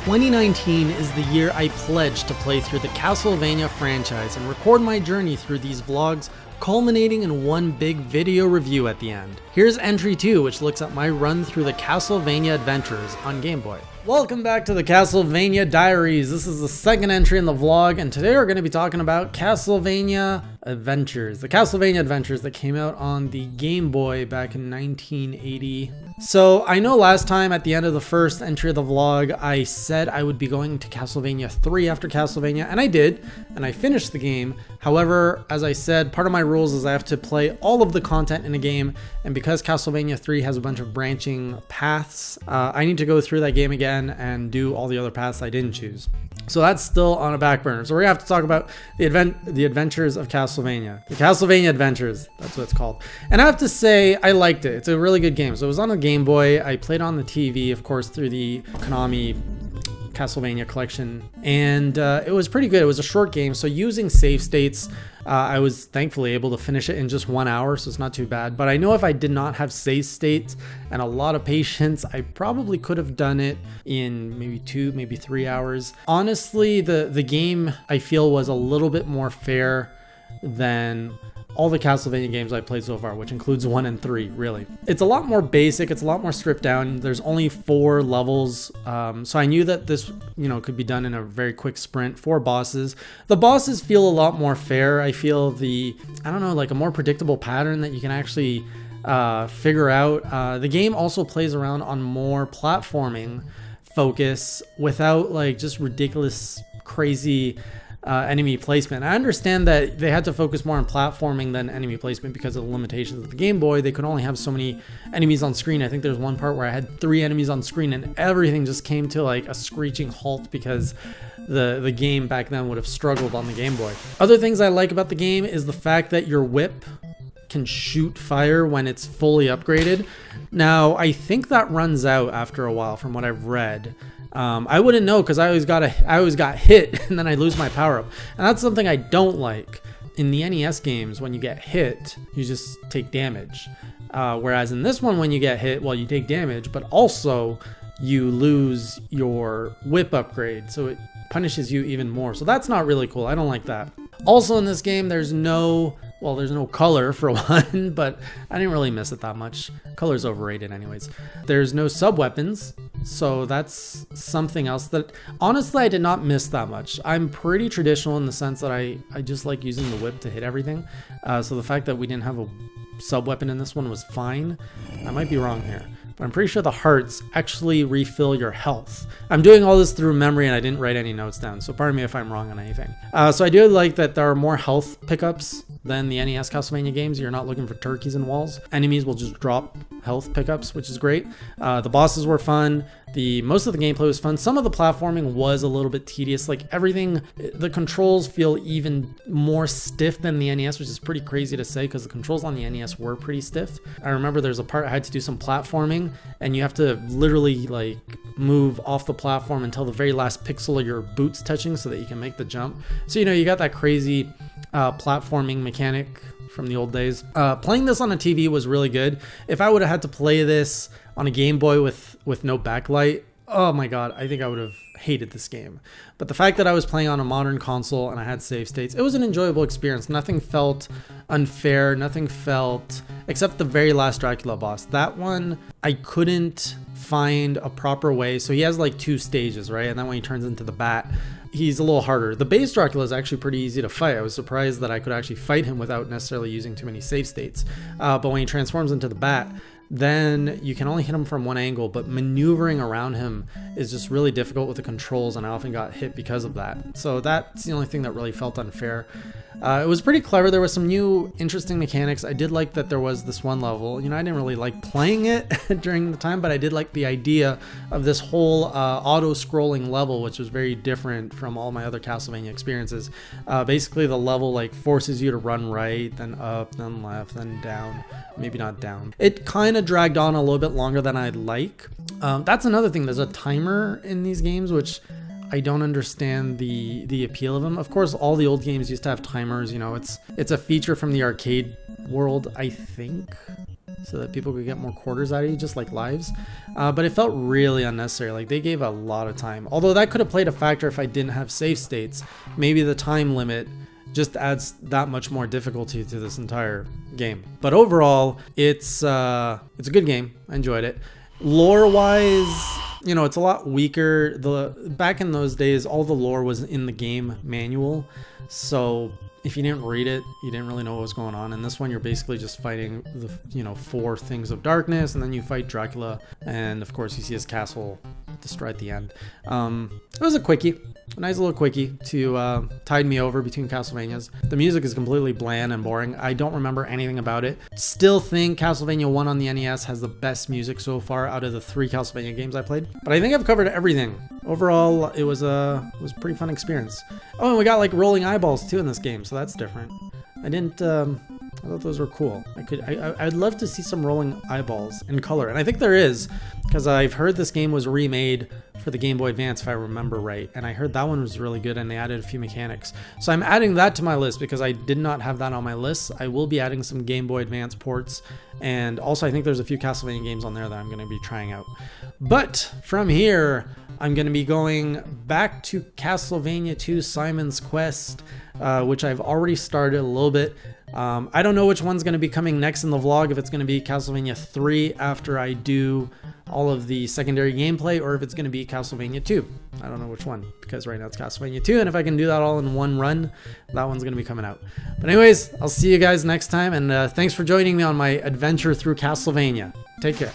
2019 is the year I pledged to play through the Castlevania franchise and record my journey through these vlogs, culminating in one big video review at the end. Here's entry 2, which looks at my run through the Castlevania Adventures on Gameboy. Welcome back to the Castlevania Diaries. This is the second entry in the vlog, and today we're going to be talking about Castlevania Adventures. The Castlevania Adventures that came out on the Game Boy back in 1980. So I know last time at the end of the first entry of the vlog, I said I would be going to Castlevania 3 after Castlevania, and I did, and I finished the game. However, as I said, part of my rules is I have to play all of the content in a game, and because Castlevania 3 has a bunch of branching paths, I need to go through that game again and do all the other paths I didn't choose. So that's still on a back burner. So we're gonna have to talk about the Adventures of Castlevania. The Castlevania Adventures, that's what it's called. And I have to say, I liked it. It's a really good game. So it was on a Game Boy. I played on the TV, of course, through the Konami Castlevania collection, and it was pretty good. It was a short game, so using save states, I was thankfully able to finish it in just 1 hour, so it's not too bad. But I know if I did not have save states and a lot of patience, I probably could have done it in maybe 2, maybe 3 hours. Honestly, the game I feel was a little bit more fair than all the Castlevania games I played so far, which includes 1 and 3, really. It's a lot more basic, it's a lot more stripped down. There's only 4 levels, so I knew that this, could be done in a very quick sprint. 4 bosses. The bosses feel a lot more fair. I feel like a more predictable pattern that you can actually figure out. The game also plays around on more platforming focus without just ridiculous, crazy enemy placement. I understand that they had to focus more on platforming than enemy placement because of the limitations of the Game Boy. They could only have so many enemies on screen. I think there's one part where I had 3 enemies on screen and everything just came to a screeching halt because the game back then would have struggled on the Game Boy. Other things I like about the game is the fact that your whip can shoot fire when it's fully upgraded. Now, I think that runs out after a while from what I've read. I wouldn't know because I always got hit and then I lose my power up, and that's something I don't like. In the NES games, when you get hit, you just take damage. Whereas in this one, when you get hit, well, you take damage, but also you lose your whip upgrade, so it punishes you even more. So that's not really cool. I don't like that. Also in this game, there's no color for one, but I didn't really miss it that much. Color's overrated anyways. There's no sub-weapons, so that's something else that honestly I did not miss that much. I'm pretty traditional in the sense that I just like using the whip to hit everything. So the fact that we didn't have a sub-weapon in this one was fine. I might be wrong here, but I'm pretty sure the hearts actually refill your health. I'm doing all this through memory and I didn't write any notes down, so pardon me if I'm wrong on anything. So I do like that there are more health pickups than the NES Castlevania games. You're not looking for turkeys and walls. Enemies will just drop health pickups, which is great. The bosses were fun. Most of the gameplay was fun. Some of the platforming was a little bit tedious. Everything, the controls feel even more stiff than the NES, which is pretty crazy to say because the controls on the NES were pretty stiff. I remember there's a part I had to do some platforming and you have to literally move off the platform until the very last pixel of your boots touching so that you can make the jump. So you got that crazy platforming mechanic from the old days. Playing this on a TV was really good. If I would have had to play this on a Game Boy with no backlight, oh my god, I think I would have hated this game. But the fact that I was playing on a modern console and I had save states, it was an enjoyable experience. Nothing felt unfair, nothing felt, except the very last Dracula boss. That one, I couldn't find a proper way. So he has 2 stages, right? And then when he turns into the bat, he's a little harder. The base Dracula is actually pretty easy to fight. I was surprised that I could actually fight him without necessarily using too many save states. But when he transforms into the bat, then you can only hit him from one angle, but maneuvering around him is just really difficult with the controls, and I often got hit because of that. So that's the only thing that really felt unfair. It was pretty clever. There was some new interesting mechanics. I did like that there was this one level. I didn't really like playing it during the time, but I did like the idea of this whole auto-scrolling level, which was very different from all my other Castlevania experiences. Basically, the level forces you to run right, then up, then left, then down. Maybe not down. It kind of dragged on a little bit longer than I'd like. That's another thing. There's a timer in these games, which I don't understand the appeal of them. Of course, all the old games used to have timers. It's a feature from the arcade world, I think. so that people could get more quarters out of you, just like lives. But it felt really unnecessary. Like, they gave a lot of time. Although that could have played a factor if I didn't have save states. Maybe the time limit just adds that much more difficulty to this entire game. But overall, it's a good game. I enjoyed it. Lore-wise, you know, it's a lot weaker. Back in those days, all the lore was in the game manual. So if you didn't read it, you didn't really know what was going on. In this one, you're basically just fighting the, you know, 4 things of darkness, and then you fight Dracula, and of course you see his castle destroyed at the end. It was a quickie, a nice little quickie to tide me over between Castlevanias. The music is completely bland and boring. I don't remember anything about it. Still think Castlevania 1 on the NES has the best music so far out of the 3 Castlevania games I played. But I think I've covered everything. Overall, it was a pretty fun experience. Oh, and we got like rolling eyeballs too in this game, so that's different. I thought those were cool. I'd love to see some rolling eyeballs in color, and I think there is, because I've heard this game was remade for the Game Boy Advance, if I remember right, and I heard that one was really good, and they added a few mechanics. So I'm adding that to my list because I did not have that on my list. I will be adding some Game Boy Advance ports, and also I think there's a few Castlevania games on there that I'm going to be trying out. But from here, I'm going to be going back to Castlevania 2 Simon's Quest, which I've already started a little bit. I don't know which one's going to be coming next in the vlog, if it's going to be Castlevania 3 after I do all of the secondary gameplay, or if it's going to be Castlevania 2. I don't know which one, because right now it's Castlevania 2, and if I can do that all in one run, that one's going to be coming out. But anyways, I'll see you guys next time, and thanks for joining me on my adventure through Castlevania. Take care.